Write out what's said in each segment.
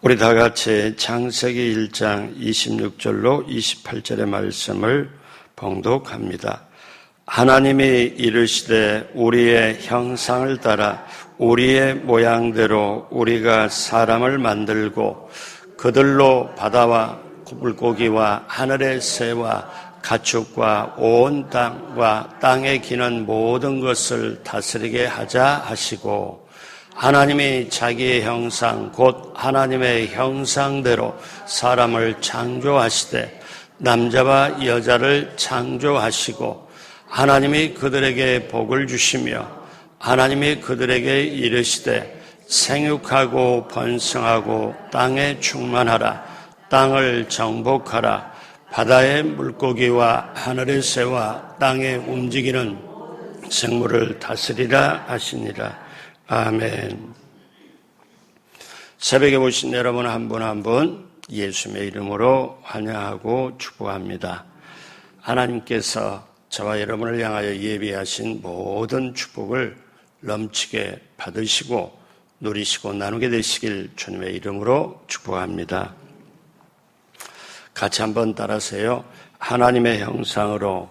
우리 다 같이 창세기 1장 26절로 28절의 말씀을 봉독합니다. 하나님이 이르시되 우리의 형상을 따라 우리의 모양대로 우리가 사람을 만들고 그들로 바다와 물고기와 하늘의 새와 가축과 온 땅과 땅에 기는 모든 것을 다스리게 하자 하시고, 하나님이 자기의 형상 곧 하나님의 형상대로 사람을 창조하시되 남자와 여자를 창조하시고, 하나님이 그들에게 복을 주시며 하나님이 그들에게 이르시되 생육하고 번성하고 땅에 충만하라. 땅을 정복하라. 바다의 물고기와 하늘의 새와 땅에 움직이는 생물을 다스리라 하시니라. 아멘. 새벽에 오신 여러분 한 분 한 분 예수님의 이름으로 환영하고 축복합니다. 하나님께서 저와 여러분을 향하여 예비하신 모든 축복을 넘치게 받으시고 누리시고 나누게 되시길 주님의 이름으로 축복합니다. 같이 한번 따라하세요. 하나님의 형상으로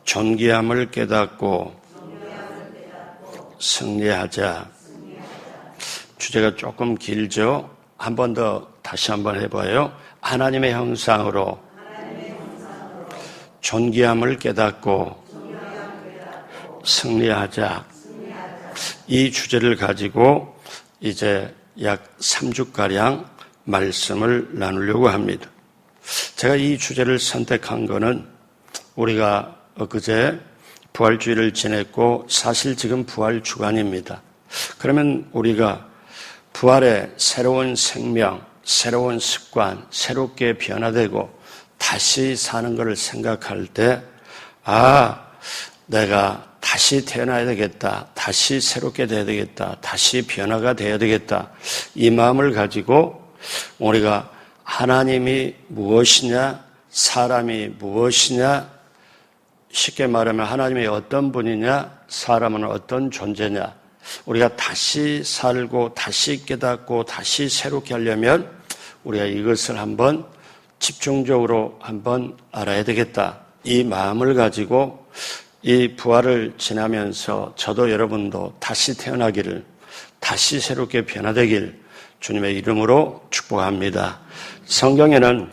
존귀함을 깨닫고 승리하자. 주제가 조금 길죠? 한 번 더 다시 한번 해봐요. 하나님의 형상으로 존귀함을 깨닫고 승리하자. 이 주제를 가지고 이제 약 3주가량 말씀을 나누려고 합니다. 제가 이 주제를 선택한 거는 우리가 엊그제 부활주일을 지냈고 사실 지금 부활 주간입니다. 그러면 우리가 부활의 새로운 생명, 새로운 습관, 새롭게 변화되고 다시 사는 것을 생각할 때, 내가 다시 태어나야 되겠다, 다시 새롭게 돼야 되겠다, 다시 변화가 돼야 되겠다, 이 마음을 가지고 우리가 하나님이 무엇이냐, 사람이 무엇이냐, 쉽게 말하면 하나님이 어떤 분이냐, 사람은 어떤 존재냐, 우리가 다시 살고 다시 깨닫고 다시 새롭게 하려면 우리가 이것을 한번 집중적으로 한번 알아야 되겠다, 이 마음을 가지고 이 부활을 지나면서 저도 여러분도 다시 태어나기를, 다시 새롭게 변화되길 주님의 이름으로 축복합니다. 성경에는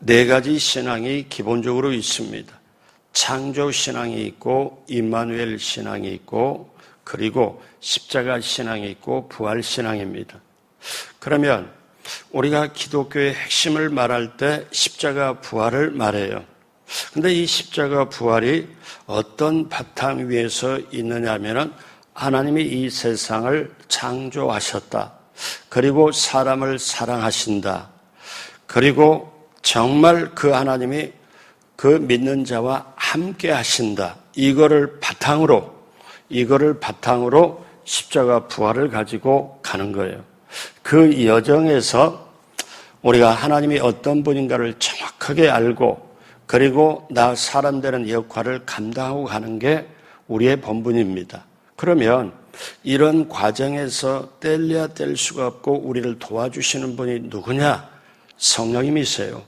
4가지 신앙이 기본적으로 있습니다. 창조 신앙이 있고 임마누엘 신앙이 있고 그리고 십자가 신앙이 있고 부활 신앙입니다. 그러면 우리가 기독교의 핵심을 말할 때 십자가 부활을 말해요. 그런데 이 십자가 부활이 어떤 바탕 위에서 있느냐 하면은 하나님이 이 세상을 창조하셨다. 그리고 사람을 사랑하신다. 그리고 정말 그 하나님이 그 믿는 자와 함께 하신다. 이거를 바탕으로 십자가 부활을 가지고 가는 거예요. 그 여정에서 우리가 하나님이 어떤 분인가를 정확하게 알고 그리고 나 사람 되는 역할을 감당하고 가는 게 우리의 본분입니다. 그러면 이런 과정에서 뗄래야 뗄 수가 없고 우리를 도와주시는 분이 누구냐? 성령님이세요.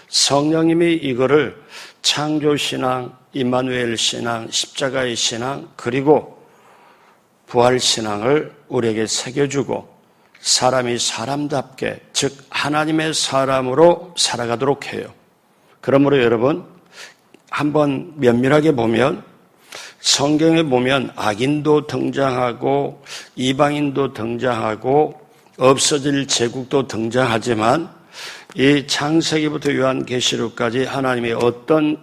성령님이 이거를 창조신앙, 임마누엘 신앙, 십자가의 신앙, 그리고 부활신앙을 우리에게 새겨주고 사람이 사람답게, 즉 하나님의 사람으로 살아가도록 해요. 그러므로 여러분 한번 면밀하게 보면 성경에 보면 악인도 등장하고 이방인도 등장하고 없어질 제국도 등장하지만 이 창세기부터 요한계시록까지 하나님이 어떤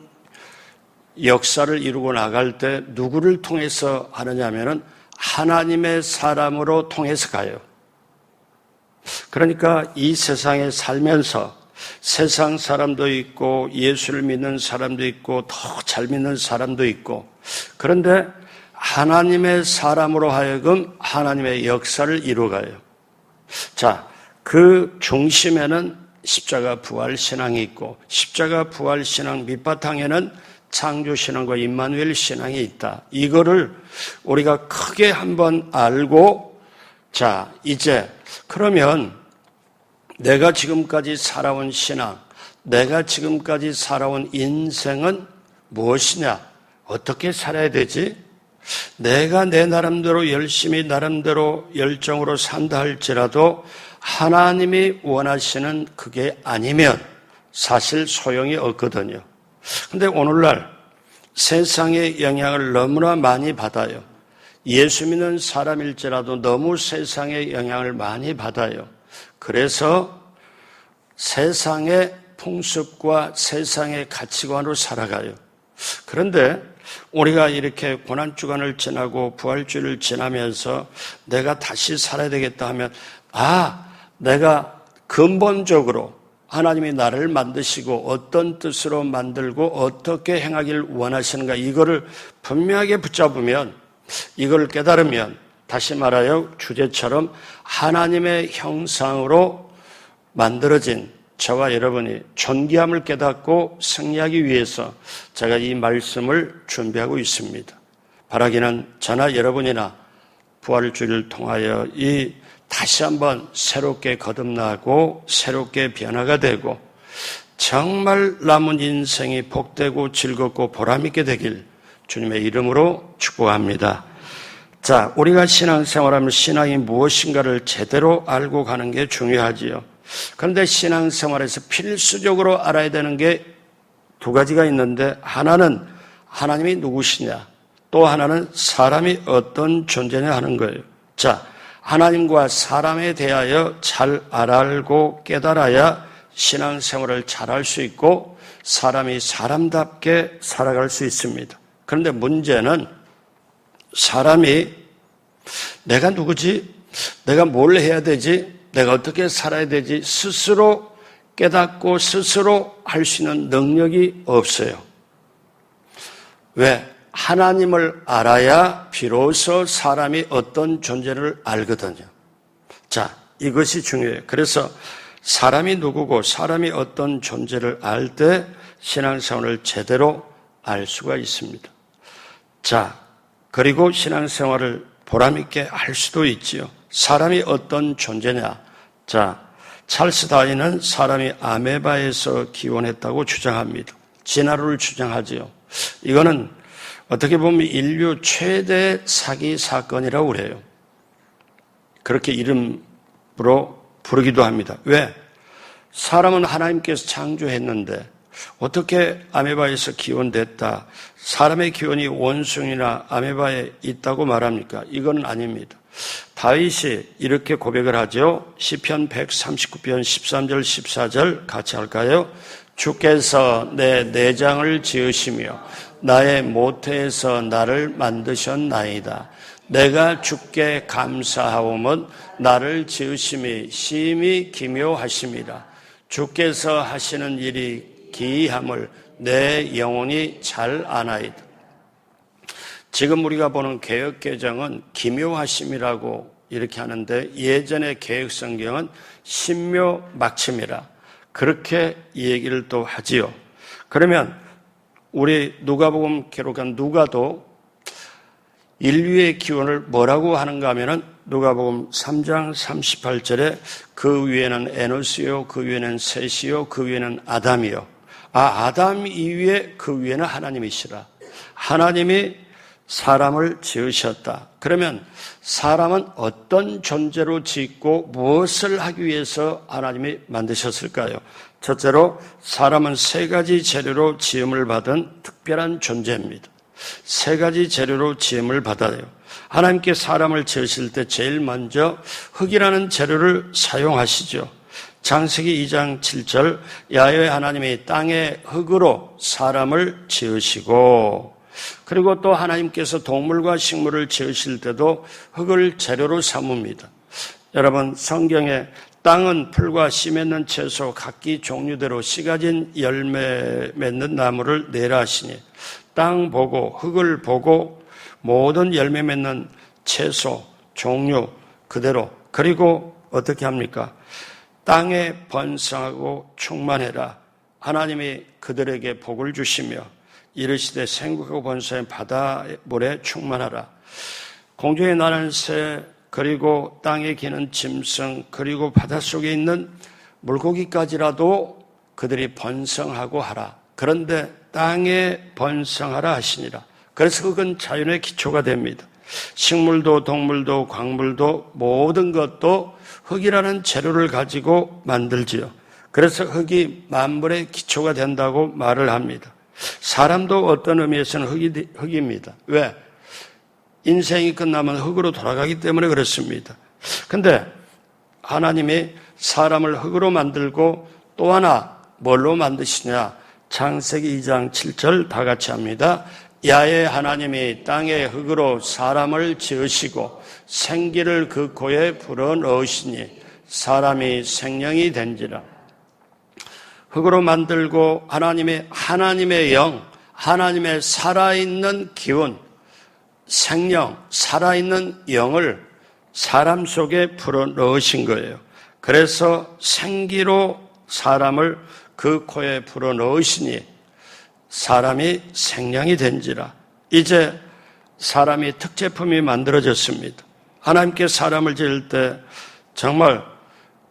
역사를 이루고 나갈 때 누구를 통해서 하느냐 하면은 하나님의 사람으로 통해서 가요. 그러니까 이 세상에 살면서 세상 사람도 있고 예수를 믿는 사람도 있고 더 잘 믿는 사람도 있고, 그런데 하나님의 사람으로 하여금 하나님의 역사를 이루어가요. 자, 그 중심에는 십자가 부활 신앙이 있고 십자가 부활 신앙 밑바탕에는 창조 신앙과 임마누엘 신앙이 있다. 이거를 우리가 크게 한번 알고 자, 이제 그러면 내가 지금까지 살아온 신앙, 내가 지금까지 살아온 인생은 무엇이냐? 어떻게 살아야 되지? 내가 내 나름대로 열심히 나름대로 열정으로 산다 할지라도 하나님이 원하시는 그게 아니면 사실 소용이 없거든요. 근데 오늘날 세상의 영향을 너무나 많이 받아요. 예수 믿는 사람일지라도 너무 세상의 영향을 많이 받아요. 그래서 세상의 풍습과 세상의 가치관으로 살아가요. 그런데 우리가 이렇게 고난주간을 지나고 부활주를 지나면서 내가 다시 살아야 되겠다 하면 내가 근본적으로 하나님이 나를 만드시고 어떤 뜻으로 만들고 어떻게 행하기를 원하시는가 이거를 분명하게 붙잡으면 이걸 깨달으면 다시 말하여 주제처럼 하나님의 형상으로 만들어진 저와 여러분이 존귀함을 깨닫고 승리하기 위해서 제가 이 말씀을 준비하고 있습니다. 바라기는 저나 여러분이나 부활주를 통하여 이 다시 한번 새롭게 거듭나고 새롭게 변화가 되고 정말 남은 인생이 복되고 즐겁고 보람있게 되길 주님의 이름으로 축복합니다. 자, 우리가 신앙생활하면 신앙이 무엇인가를 제대로 알고 가는 게 중요하지요. 그런데 신앙생활에서 필수적으로 알아야 되는 게 두 가지가 있는데 하나는 하나님이 누구시냐, 또 하나는 사람이 어떤 존재냐 하는 거예요. 자, 하나님과 사람에 대하여 잘 알고 깨달아야 신앙생활을 잘할 수 있고 사람이 사람답게 살아갈 수 있습니다. 그런데 문제는 사람이 내가 누구지? 내가 뭘 해야 되지? 내가 어떻게 살아야 되지? 스스로 깨닫고 스스로 할 수 있는 능력이 없어요. 왜? 하나님을 알아야 비로소 사람이 어떤 존재를 알거든요. 자, 이것이 중요해요. 그래서 사람이 누구고 사람이 어떤 존재를 알 때 신앙생활을 제대로 알 수가 있습니다. 자, 그리고 신앙생활을 보람있게 할 수도 있지요. 사람이 어떤 존재냐? 자, 찰스 다윈은 사람이 아메바에서 기원했다고 주장합니다. 진화론을 주장하지요. 이거는 어떻게 보면 인류 최대 사기 사건이라고 그래요. 그렇게 이름으로 부르기도 합니다. 왜? 사람은 하나님께서 창조했는데 어떻게 아메바에서 기원됐다, 사람의 기원이 원숭이나 아메바에 있다고 말합니까? 이건 아닙니다. 다윗이 이렇게 고백을 하죠. 시편 139편 13절 14절 같이 할까요? 주께서 내 내장을 지으시며 나의 모태에서 나를 만드셨나이다. 내가 주께 감사하오면 나를 지으심이 심히 기묘하심이라. 주께서 하시는 일이 기이함을 내 영혼이 잘 아나이다. 지금 우리가 보는 개역개정은 기묘하심이라고 이렇게 하는데 예전의 개역성경은 신묘막침이라 그렇게 이 얘기를 또 하지요. 그러면 우리 누가복음 기록한 누가도 인류의 기원을 뭐라고 하는가 하면은 누가복음 3장 38절에 그 위에는 에노스요, 그 위에는 셋이요, 그 위에는 아담이요. 아담 이후에 그 위에는 하나님이시라. 하나님이 사람을 지으셨다. 그러면 사람은 어떤 존재로 짓고 무엇을 하기 위해서 하나님이 만드셨을까요? 첫째로 사람은 세 가지 재료로 지음을 받은 특별한 존재입니다. 세 가지 재료로 지음을 받아요. 하나님께 사람을 지으실 때 제일 먼저 흙이라는 재료를 사용하시죠. 창세기 2장 7절 야훼 하나님이 땅의 흙으로 사람을 지으시고, 그리고 또 하나님께서 동물과 식물을 지으실 때도 흙을 재료로 삼습니다. 여러분, 성경에 땅은 풀과 씨 맺는 채소 각기 종류대로 씨 가진 열매 맺는 나무를 내라 하시니, 땅 보고 흙을 보고 모든 열매 맺는 채소 종류 그대로, 그리고 어떻게 합니까? 땅에 번성하고 충만해라. 하나님이 그들에게 복을 주시며 이르시되 생육하고 번성해 바다 물에 충만하라. 공중에 나는 새 그리고 땅에 기는 짐승, 그리고 바닷속에 있는 물고기까지라도 그들이 번성하고 하라. 그런데 땅에 번성하라 하시니라. 그래서 그건 자연의 기초가 됩니다. 식물도 동물도 광물도 모든 것도 흙이라는 재료를 가지고 만들지요. 그래서 흙이 만물의 기초가 된다고 말을 합니다. 사람도 어떤 의미에서는 흙입니다. 왜? 인생이 끝나면 흙으로 돌아가기 때문에 그렇습니다. 근데 하나님이 사람을 흙으로 만들고 또 하나 뭘로 만드시냐? 창세기 2장 7절 다 같이 합니다. 야외 하나님이 땅의 흙으로 사람을 지으시고 생기를 그 코에 불어넣으시니 사람이 생명이 된지라. 흙으로 만들고 하나님의 영, 하나님의 살아있는 기운, 생명, 살아있는 영을 사람 속에 불어넣으신 거예요. 그래서 생기로 사람을 그 코에 불어넣으시니 사람이 생명이 된지라. 이제 사람이 특제품이 만들어졌습니다. 하나님께 사람을 지을 때 정말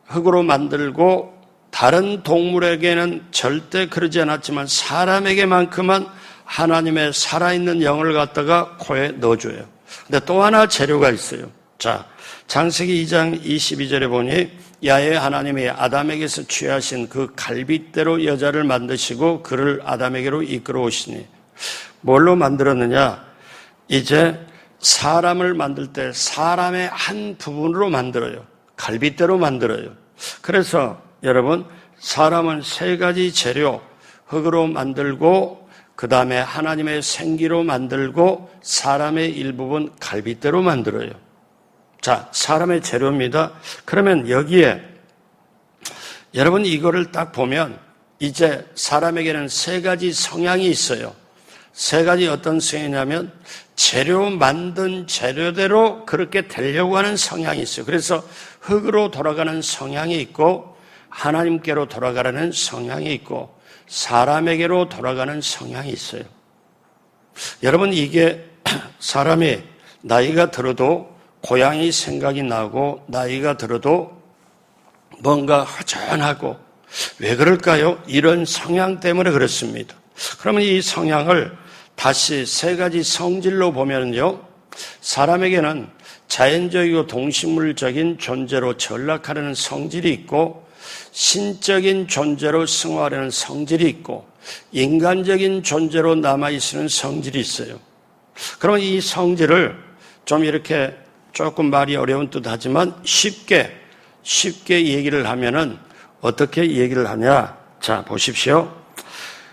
흙으로 만들고 다른 동물에게는 절대 그러지 않았지만 사람에게만큼은 하나님의 살아있는 영을 갖다가 코에 넣어줘요. 근데 또 하나 재료가 있어요. 자, 창세기 2장 22절에 보니 야외 하나님이 아담에게서 취하신 그 갈빗대로 여자를 만드시고 그를 아담에게로 이끌어 오시니 뭘로 만들었느냐? 이제 사람을 만들 때 사람의 한 부분으로 만들어요. 갈빗대로 만들어요. 그래서 여러분, 사람은 세 가지 재료, 흙으로 만들고 그 다음에 하나님의 생기로 만들고 사람의 일부분 갈빗대로 만들어요. 자, 사람의 재료입니다. 그러면 여기에 여러분 이거를 딱 보면 이제 사람에게는 세 가지 성향이 있어요. 세 가지 어떤 성향이냐면 재료 만든 재료대로 그렇게 되려고 하는 성향이 있어요. 그래서 흙으로 돌아가는 성향이 있고 하나님께로 돌아가라는 성향이 있고 사람에게로 돌아가는 성향이 있어요. 여러분 이게 사람이 나이가 들어도 고향이 생각이 나고 나이가 들어도 뭔가 허전하고 왜 그럴까요? 이런 성향 때문에 그렇습니다. 그러면 이 성향을 다시 세 가지 성질로 보면요. 사람에게는 자연적이고 동식물적인 존재로 전락하려는 성질이 있고 신적인 존재로 승화하려는 성질이 있고 인간적인 존재로 남아있는 성질이 있어요. 그러면 이 성질을 좀 이렇게 조금 말이 어려운 듯 하지만 쉽게 얘기를 하면은 어떻게 얘기를 하냐? 자, 보십시오.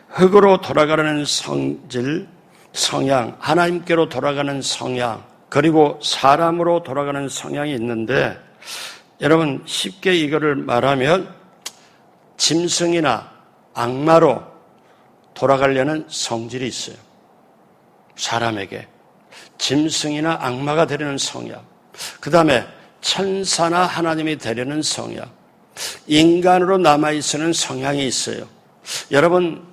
흙으로 돌아가는 성질, 성향, 하나님께로 돌아가는 성향, 그리고 사람으로 돌아가는 성향이 있는데 여러분 쉽게 이거를 말하면 짐승이나 악마로 돌아가려는 성질이 있어요. 사람에게 짐승이나 악마가 되려는 성향, 그 다음에 천사나 하나님이 되려는 성향, 인간으로 남아있는 성향이 있어요. 여러분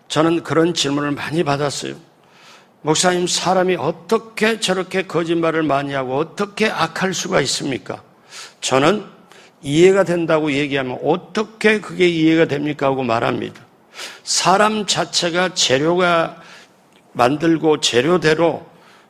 저는 그런 질문을 많이 받았어요. 목사님, 사람이 어떻게 저렇게 거짓말을 많이 하고 어떻게 악할 수가 있습니까? 저는 이해가 된다고 얘기하면 어떻게 그게 이해가 됩니까? 하고 말합니다. 사람 자체가 재료가 만들고 재료대로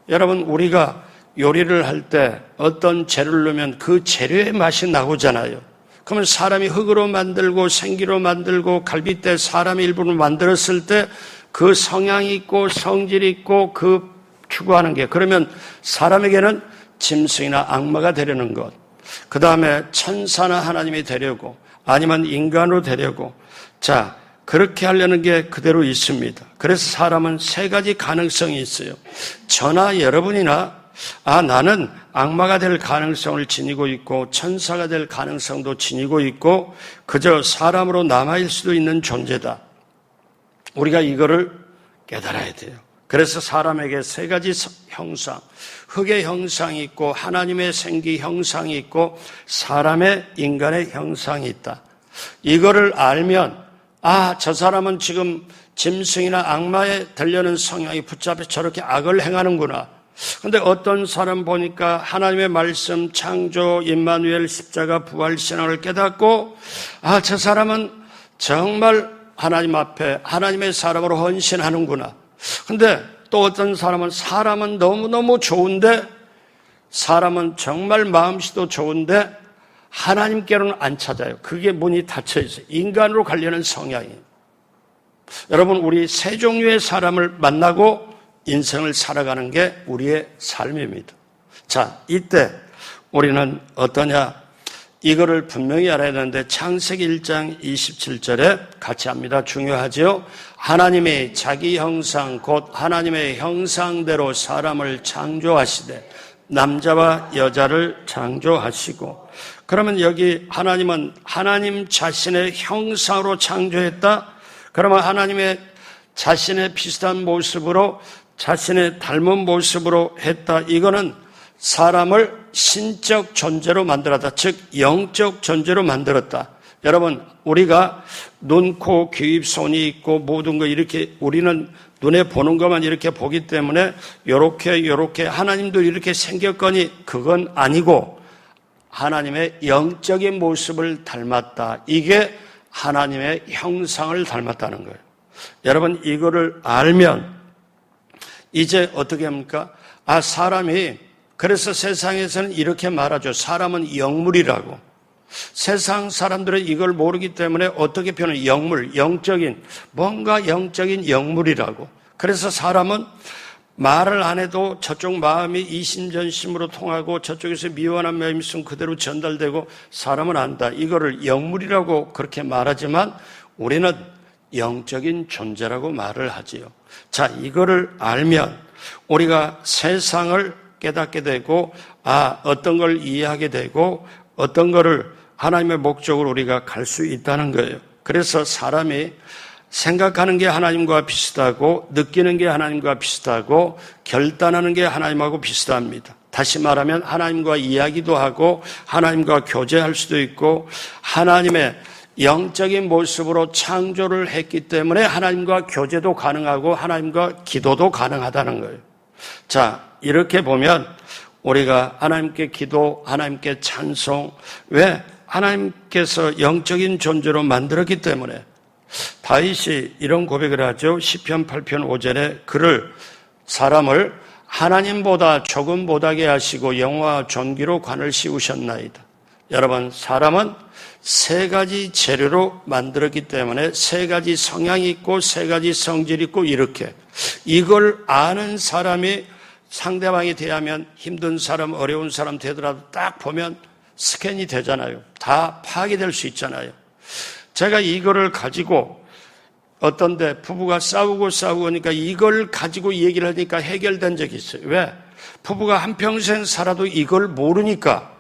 여러분 우리가 요리를 할 때 어떤 재료를 넣으면 그 재료의 맛이 나오잖아요. 그러면 사람이 흙으로 만들고 생기로 만들고 갈빗대 사람의 일부를 만들었을 때 그 성향이 있고 성질이 있고 그 추구하는 게 그러면 사람에게는 짐승이나 악마가 되려는 것, 그 다음에 천사나 하나님이 되려고 아니면 인간으로 되려고 자 그렇게 하려는 게 그대로 있습니다. 그래서 사람은 세 가지 가능성이 있어요. 저나 여러분이나 나는 악마가 될 가능성을 지니고 있고 천사가 될 가능성도 지니고 있고 그저 사람으로 남아있을 수도 있는 존재다. 우리가 이거를 깨달아야 돼요. 그래서 사람에게 세 가지 형상, 흙의 형상이 있고 하나님의 생기 형상이 있고 사람의 인간의 형상이 있다. 이거를 알면 저 사람은 지금 짐승이나 악마에 되려는 성향이 붙잡혀 저렇게 악을 행하는구나. 근데 어떤 사람 보니까 하나님의 말씀, 창조, 임마누엘, 십자가, 부활 신앙을 깨닫고 저 사람은 정말 하나님 앞에 하나님의 사람으로 헌신하는구나. 근데 또 어떤 사람은 너무너무 좋은데, 사람은 정말 마음씨도 좋은데 하나님께로는 안 찾아요. 그게 문이 닫혀 있어요. 인간으로 가려는 성향이에요. 여러분, 우리 세 종류의 사람을 만나고 인생을 살아가는 게 우리의 삶입니다. 자, 이때 우리는 어떠냐? 이거를 분명히 알아야 되는데 창세기 1장 27절에 같이 합니다. 중요하죠? 하나님이 자기 형상 곧 하나님의 형상대로 사람을 창조하시되 남자와 여자를 창조하시고, 그러면 여기 하나님은 하나님 자신의 형상으로 창조했다? 그러면 하나님의 자신의 비슷한 모습으로 자신의 닮은 모습으로 했다. 이거는 사람을 신적 존재로 만들었다. 즉 영적 존재로 만들었다. 여러분, 우리가 눈, 코, 귀, 입, 손이 있고 모든 거 이렇게 우리는 눈에 보는 것만 이렇게 보기 때문에 요렇게 하나님도 이렇게 생겼거니 그건 아니고 하나님의 영적인 모습을 닮았다. 이게 하나님의 형상을 닮았다는 거예요. 여러분, 이거를 알면 이제 어떻게 합니까? 사람이, 그래서 세상에서는 이렇게 말하죠. 사람은 영물이라고. 세상 사람들은 이걸 모르기 때문에 어떻게 표현해요? 영물, 영적인, 뭔가 영적인 영물이라고. 그래서 사람은 말을 안 해도 저쪽 마음이 이심전심으로 통하고 저쪽에서 미워하는 마음이 있으면 그대로 전달되고 사람은 안다. 이거를 영물이라고 그렇게 말하지만 우리는 영적인 존재라고 말을 하지요. 자, 이거를 알면 우리가 세상을 깨닫게 되고 어떤 걸 이해하게 되고 어떤 거를 하나님의 목적으로 우리가 갈 수 있다는 거예요. 그래서 사람이 생각하는 게 하나님과 비슷하고 느끼는 게 하나님과 비슷하고 결단하는 게 하나님하고 비슷합니다. 다시 말하면 하나님과 이야기도 하고 하나님과 교제할 수도 있고 하나님의 영적인 모습으로 창조를 했기 때문에 하나님과 교제도 가능하고 하나님과 기도도 가능하다는 거예요. 자, 이렇게 보면 우리가 하나님께 기도, 하나님께 찬송, 왜? 하나님께서 영적인 존재로 만들었기 때문에. 다윗이 이런 고백을 하죠. 시편 8편 5절에 사람을 하나님보다 조금 못하게 하시고 영화와 존귀로 관을 씌우셨나이다. 여러분, 사람은 세 가지 재료로 만들었기 때문에 세 가지 성향이 있고 세 가지 성질이 있고 이렇게 이걸 아는 사람이 상대방에 대하면 힘든 사람, 어려운 사람 되더라도 딱 보면 스캔이 되잖아요. 다 파악이 될 수 있잖아요. 제가 이거를 가지고 어떤데 부부가 싸우고 하니까 이걸 가지고 얘기를 하니까 해결된 적이 있어요. 왜? 부부가 한평생 살아도 이걸 모르니까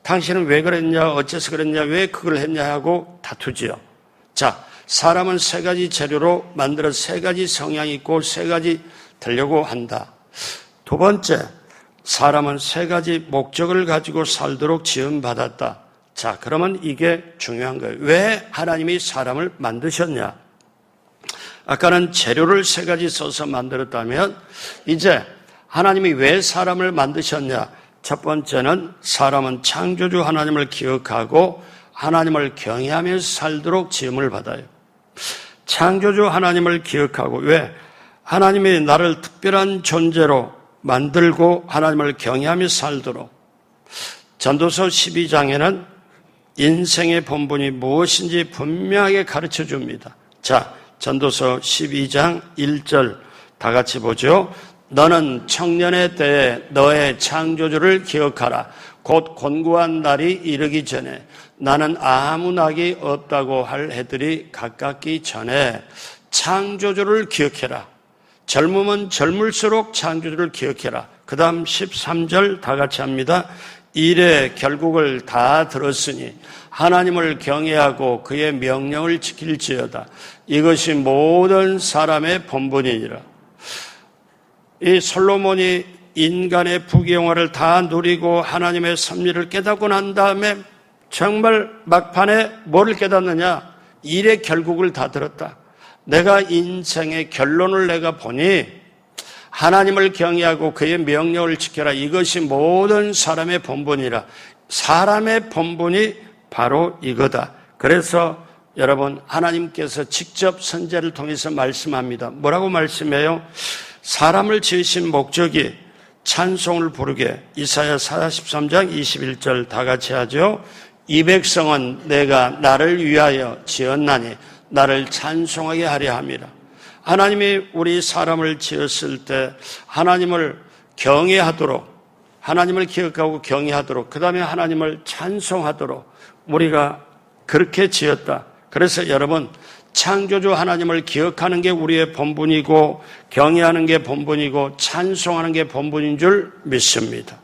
당신은 왜 그랬냐, 어째서 그랬냐, 왜 그걸 했냐 하고 다투지요. 자, 사람은 세 가지 재료로 만들어 세 가지 성향이 있고 세 가지 되려고 한다. 두 번째, 사람은 세 가지 목적을 가지고 살도록 지음받았다. 자, 그러면 이게 중요한 거예요. 왜 하나님이 사람을 만드셨냐? 아까는 재료를 세 가지 써서 만들었다면 이제 하나님이 왜 사람을 만드셨냐? 첫 번째는 사람은 창조주 하나님을 기억하고 하나님을 경외하면서 살도록 지음을 받아요. 창조주 하나님을 기억하고, 왜? 하나님이 나를 특별한 존재로 만들고 하나님을 경외하면서 살도록. 전도서 12장에는 인생의 본분이 무엇인지 분명하게 가르쳐 줍니다. 자, 전도서 12장 1절 다 같이 보죠. 너는 청년의 때에 너의 창조주를 기억하라. 곧 곤고한 날이 이르기 전에 나는 아무 낙이 없다고 할 해들이 가깝기 전에 창조주를 기억해라. 젊으면 젊을수록 창조주를 기억해라. 그 다음 13절 다 같이 합니다. 일의 결국을 다 들었으니 하나님을 경외하고 그의 명령을 지킬지어다. 이것이 모든 사람의 본분이니라. 이 솔로몬이 인간의 부귀영화를 다 누리고 하나님의 섭리를 깨닫고 난 다음에 정말 막판에 뭐를 깨닫느냐? 일의 결국을 다 들었다. 내가 인생의 결론을 내가 보니 하나님을 경외하고 그의 명령을 지켜라. 이것이 모든 사람의 본분이라. 사람의 본분이 바로 이거다. 그래서 여러분, 하나님께서 직접 선지자를 통해서 말씀합니다. 뭐라고 말씀해요? 사람을 지으신 목적이 찬송을 부르게. 이사야 43장 21절 다 같이 하죠. 이 백성은 내가 나를 위하여 지었나니 나를 찬송하게 하려 함이라. 하나님이 우리 사람을 지었을 때 하나님을 경외하도록, 하나님을 기억하고 경외하도록, 그 다음에 하나님을 찬송하도록 우리가 그렇게 지었다. 그래서 여러분, 창조주 하나님을 기억하는 게 우리의 본분이고 경외하는 게 본분이고 찬송하는 게 본분인 줄 믿습니다.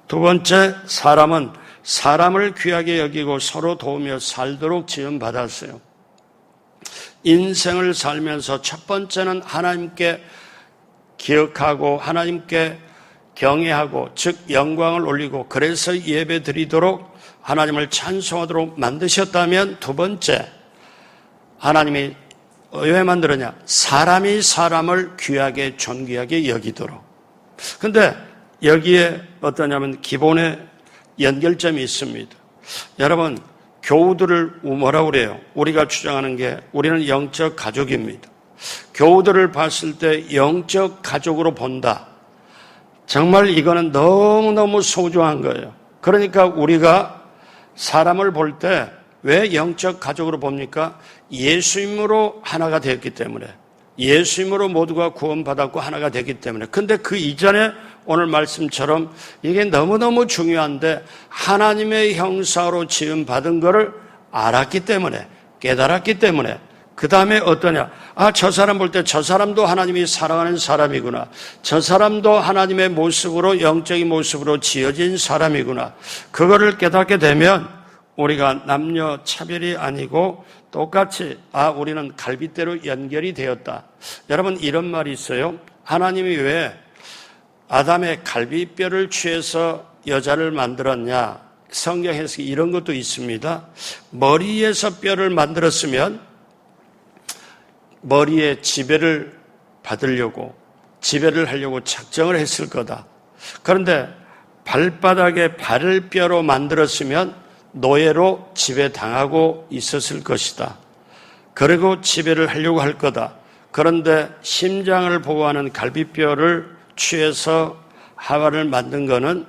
두 번째, 사람은 사람을 귀하게 여기고 서로 도우며 살도록 지음받았어요. 인생을 살면서 첫 번째는 하나님께 기억하고 하나님께 경외하고, 즉 영광을 올리고 그래서 예배 드리도록 하나님을 찬송하도록 만드셨다면, 두 번째, 하나님이 왜 만들었냐? 사람이 사람을 귀하게 존귀하게 여기도록. 근데 여기에 어떠냐면 기본에 연결점이 있습니다. 여러분, 교우들을 뭐라고 그래요? 우리가 주장하는 게 우리는 영적 가족입니다. 교우들을 봤을 때 영적 가족으로 본다. 정말 이거는 너무너무 소중한 거예요. 그러니까 우리가 사람을 볼 때 왜 영적 가족으로 봅니까? 예수님으로 하나가 되었기 때문에, 예수님으로 모두가 구원받았고 하나가 되기 때문에. 근데 그 이전에 오늘 말씀처럼 이게 너무너무 중요한데 하나님의 형상으로 지음받은 것을 알았기 때문에, 깨달았기 때문에, 그 다음에 어떠냐? 저 사람 볼 때 저 사람도 하나님이 사랑하는 사람이구나. 저 사람도 하나님의 모습으로, 영적인 모습으로 지어진 사람이구나. 그거를 깨닫게 되면 우리가 남녀 차별이 아니고 똑같이 우리는 갈빗대로 연결이 되었다. 여러분, 이런 말이 있어요. 하나님이 왜 아담의 갈비뼈를 취해서 여자를 만들었냐? 성경 해석이 이런 것도 있습니다. 머리에서 뼈를 만들었으면 머리에 지배를 받으려고, 지배를 하려고 작정을 했을 거다. 그런데 발바닥에 발을 뼈로 만들었으면 노예로 지배당하고 있었을 것이다. 그리고 지배를 하려고 할 거다. 그런데 심장을 보호하는 갈비뼈를 취해서 하와를 만든 거는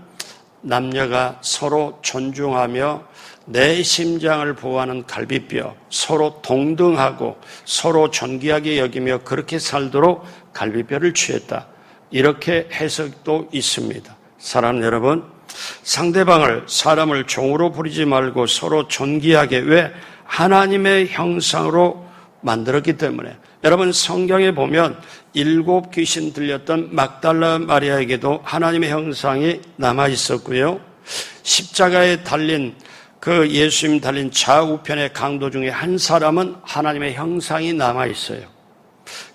남녀가 서로 존중하며 내 심장을 보호하는 갈비뼈, 서로 동등하고 서로 존귀하게 여기며 그렇게 살도록 갈비뼈를 취했다. 이렇게 해석도 있습니다. 사랑하는 여러분, 상대방을, 사람을 종으로 부리지 말고 서로 존귀하게, 왜? 하나님의 형상으로 만들었기 때문에. 여러분, 성경에 보면 7 귀신 들렸던 막달라 마리아에게도 하나님의 형상이 남아 있었고요. 십자가에 달린 그 예수님 달린 좌우편의 강도 중에 한 사람은 하나님의 형상이 남아 있어요.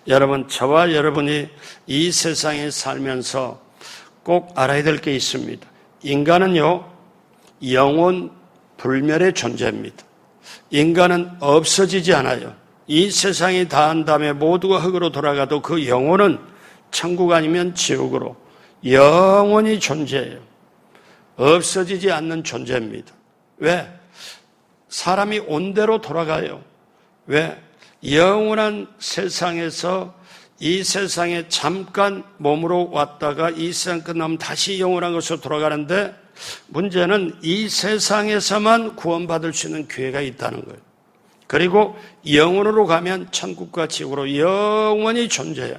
여러분, 저와 여러분이 이 세상에 살면서 꼭 알아야 될 게 있습니다. 인간은요, 영원 불멸의 존재입니다. 인간은 없어지지 않아요. 이 세상이 다한 다음에 모두가 흙으로 돌아가도 그 영혼은 천국 아니면 지옥으로 영원히 존재해요. 없어지지 않는 존재입니다. 왜? 사람이 온 대로 돌아가요. 왜? 영원한 세상에서 이 세상에 잠깐 몸으로 왔다가 이 세상 끝나면 다시 영원한 것으로 돌아가는데, 문제는 이 세상에서만 구원받을 수 있는 기회가 있다는 거예요. 그리고 영원으로 가면 천국과 지옥으로 영원히 존재해요.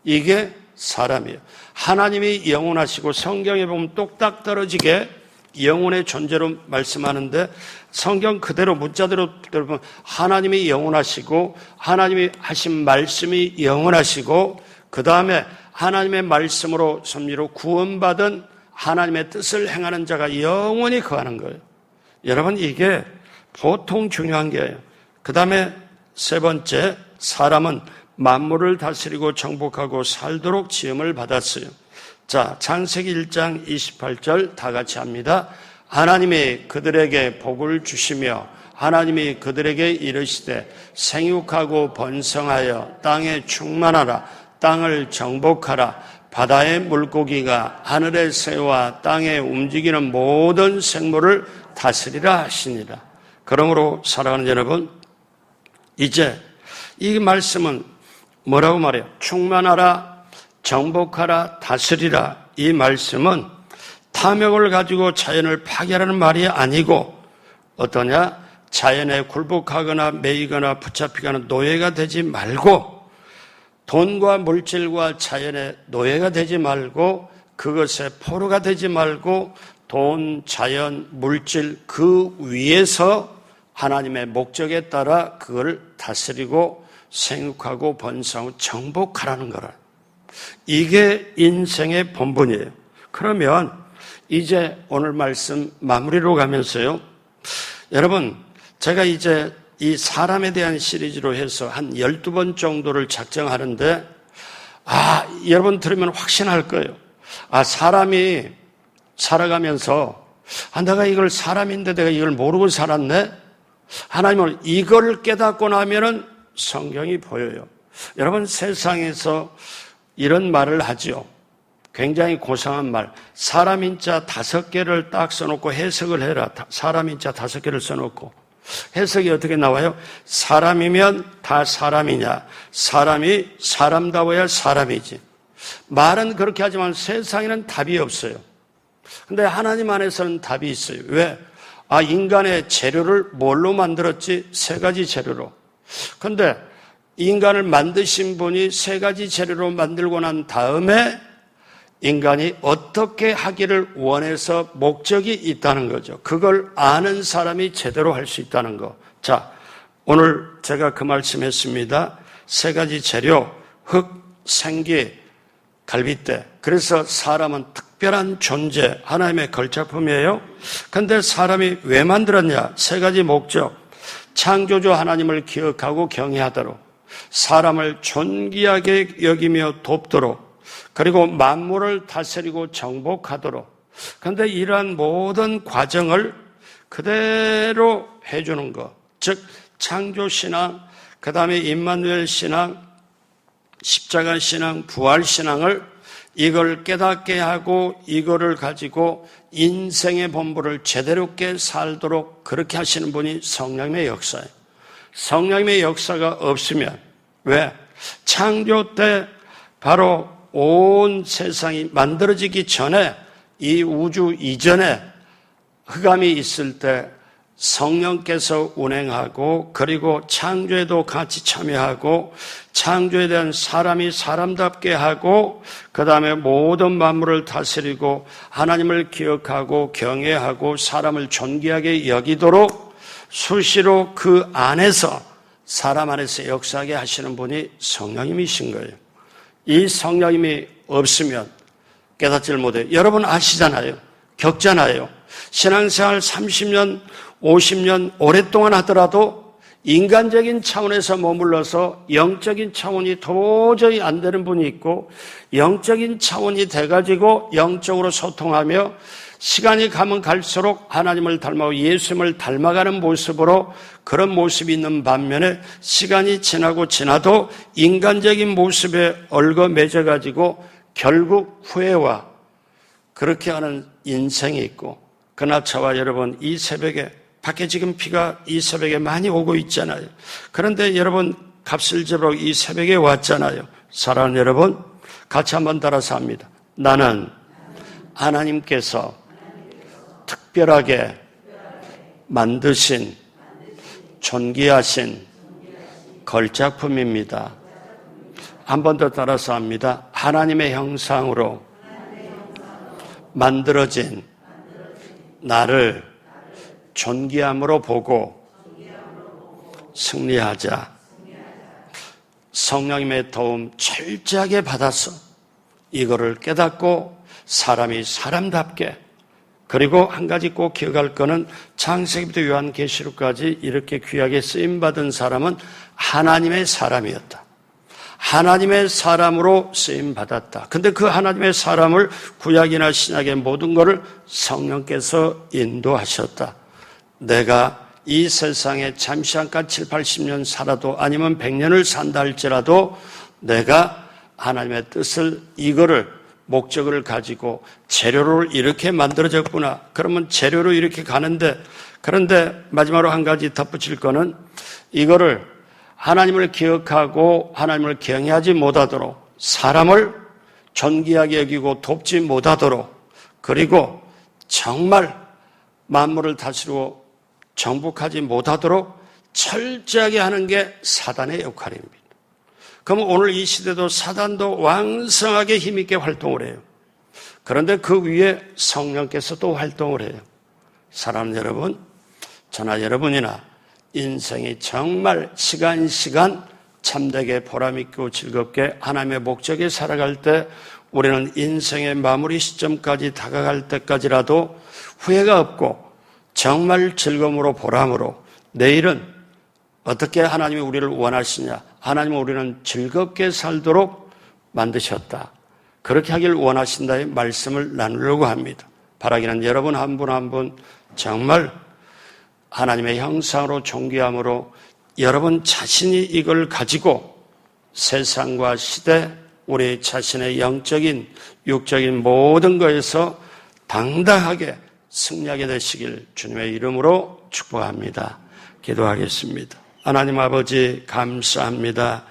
이게 사람이에요. 하나님이 영원하시고 성경에 보면 똑딱 떨어지게 영혼의 존재로 말씀하는데, 성경 그대로 문자대로 보면 하나님이 영원하시고 하나님이 하신 말씀이 영원하시고, 그 다음에 하나님의 말씀으로 섭리로 구원받은 하나님의 뜻을 행하는 자가 영원히 거하는 거예요. 여러분, 이게 보통 중요한 게예요. 그 다음에 세 번째, 사람은 만물을 다스리고 정복하고 살도록 지음을 받았어요. 자, 창세기 1장 28절 다 같이 합니다. 하나님이 그들에게 복을 주시며 하나님이 그들에게 이르시되 생육하고 번성하여 땅에 충만하라, 땅을 정복하라, 바다의 물고기가 하늘의 새와 땅에 움직이는 모든 생물을 다스리라 하시니라. 그러므로 사랑하는 여러분, 이제 이 말씀은 뭐라고 말해요? 충만하라, 정복하라, 다스리라. 이 말씀은 탐욕을 가지고 자연을 파괴하라는 말이 아니고 어떠냐? 자연에 굴복하거나 매이거나 붙잡히거나 노예가 되지 말고 돈과 물질과 자연의 노예가 되지 말고 그것의 포로가 되지 말고 돈, 자연, 물질 그 위에서 하나님의 목적에 따라 그걸 다스리고 생육하고 번성하고 정복하라는 거라. 이게 인생의 본분이에요. 그러면 이제 오늘 말씀 마무리로 가면서요. 여러분, 제가 이제 이 사람에 대한 시리즈로 해서 한 12번 정도를 작정하는데 여러분 들으면 확신할 거예요. 사람이 살아가면서 내가 이걸 사람인데 내가 이걸 모르고 살았네? 하나님은 이걸 깨닫고 나면은 성경이 보여요. 여러분 세상에서 이런 말을 하죠. 굉장히 고상한 말. 사람인자 5개를 딱 써놓고 해석을 해라. 사람인자 5개를 써놓고. 해석이 어떻게 나와요? 사람이면 다 사람이냐? 사람이 사람다워야 사람이지. 말은 그렇게 하지만 세상에는 답이 없어요. 근데 하나님 안에서는 답이 있어요. 왜? 인간의 재료를 뭘로 만들었지? 3가지 재료로. 근데 인간을 만드신 분이 3가지 재료로 만들고 난 다음에 인간이 어떻게 하기를 원해서 목적이 있다는 거죠. 그걸 아는 사람이 제대로 할 수 있다는 거. 자, 오늘 제가 그 말씀했습니다. 3가지 재료, 흙, 생기, 갈빗대. 그래서 사람은 특별한 존재, 하나님의 걸작품이에요. 그런데 사람이 왜 만들었냐? 3가지 목적. 창조주 하나님을 기억하고 경외하도록, 사람을 존귀하게 여기며 돕도록, 그리고 만물을 다스리고 정복하도록. 그런데 이러한 모든 과정을 그대로 해주는 것, 즉 창조신앙, 그 다음에 임마누엘 신앙, 십자가 신앙, 부활 신앙을 이걸 깨닫게 하고 이거를 가지고 인생의 본분을 제대롭게 살도록 그렇게 하시는 분이 성령님의 역사예요. 성령님의 역사가 없으면, 왜? 창조 때 바로 온 세상이 만들어지기 전에, 이 우주 이전에 흑암이 있을 때 성령께서 운행하고, 그리고 창조에도 같이 참여하고, 창조에 대한 사람이 사람답게 하고, 그 다음에 모든 만물을 다스리고 하나님을 기억하고 경외하고 사람을 존귀하게 여기도록 수시로 그 안에서, 사람 안에서 역사하게 하시는 분이 성령님이신 거예요. 이 성령님이 없으면 깨닫지를 못해요. 여러분 아시잖아요. 겪잖아요. 신앙생활 30년, 50년 오랫동안 하더라도 인간적인 차원에서 머물러서 영적인 차원이 도저히 안 되는 분이 있고, 영적인 차원이 돼가지고 영적으로 소통하며 시간이 가면 갈수록 하나님을 닮아고 예수님을 닮아가는 모습으로 그런 모습이 있는 반면에, 시간이 지나고 지나도 인간적인 모습에 얽어매져가지고 결국 후회와 그렇게 하는 인생이 있고, 그러나 저와 여러분 이 새벽에, 밖에 지금 비가 이 새벽에 많이 오고 있잖아요. 그런데 여러분 값을 지러 이 새벽에 왔잖아요. 사랑하는 여러분, 같이 한번 따라서 합니다. 나는 하나님께서 특별하게 만드신 존귀하신 걸작품입니다. 한 번 더 따라서 합니다. 하나님의 형상으로 만들어진 나를 존귀함으로 보고 승리하자. 성령님의 도움 철저하게 받아서 이거를 깨닫고 사람이 사람답게, 그리고 한 가지 꼭 기억할 거는 창세기부터 요한계시록까지 이렇게 귀하게 쓰임받은 사람은 하나님의 사람이었다. 하나님의 사람으로 쓰임받았다. 근데 그 하나님의 사람을 구약이나 신약의 모든 것을 성령께서 인도하셨다. 내가 이 세상에 잠시 잠깐 7, 80년 살아도, 아니면 100년을 산다 할지라도 내가 하나님의 뜻을, 이거를 목적을 가지고 재료를 이렇게 만들어졌구나. 그러면 재료로 이렇게 가는데, 그런데 마지막으로 한 가지 덧붙일 거는 이거를 하나님을 기억하고 하나님을 경외하지 못하도록, 사람을 존귀하게 여기고 돕지 못하도록, 그리고 정말 만물을 다스리고 정복하지 못하도록 철저하게 하는 게 사단의 역할입니다. 그럼 오늘 이 시대도 사단도 왕성하게 힘있게 활동을 해요. 그런데 그 위에 성령께서 또 활동을 해요. 사랑하는 여러분, 저나 여러분이나 인생이 정말 시간 참되게 보람있고 즐겁게 하나님의 목적에 살아갈 때 우리는 인생의 마무리 시점까지 다가갈 때까지라도 후회가 없고 정말 즐거움으로 보람으로 내일은 어떻게 하나님이 우리를 원하시냐, 하나님은 우리는 즐겁게 살도록 만드셨다, 그렇게 하길 원하신다의 말씀을 나누려고 합니다. 바라기는 여러분 한 분 한 분 정말 하나님의 형상으로 존귀함으로 여러분 자신이 이걸 가지고 세상과 시대, 우리 자신의 영적인 육적인 모든 것에서 당당하게 승리하게 되시길 주님의 이름으로 축복합니다. 기도하겠습니다. 하나님 아버지, 감사합니다.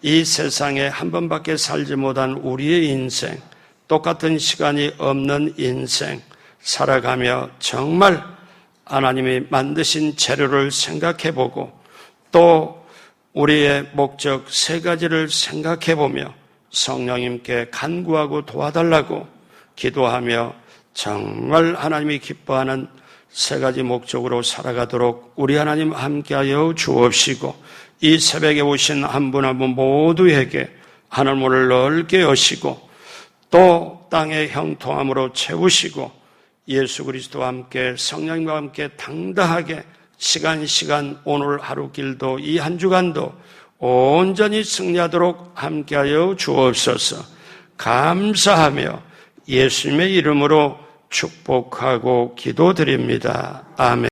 이 세상에 한 번밖에 살지 못한 우리의 인생, 똑같은 시간이 없는 인생 살아가며 정말 하나님이 만드신 재료를 생각해보고 또 우리의 목적 세 가지를 생각해보며 성령님께 간구하고 도와달라고 기도하며 정말 하나님이 기뻐하는 세 가지 목적으로 살아가도록 우리 하나님 함께하여 주옵시고, 이 새벽에 오신 한 분 한 분 모두에게 하늘문을 넓게 여시고 또 땅의 형통함으로 채우시고 예수 그리스도와 함께 성령님과 함께 당당하게 시간 오늘 하루 길도 이 한 주간도 온전히 승리하도록 함께하여 주옵소서. 감사하며 예수님의 이름으로 축복하고 기도드립니다. 아멘.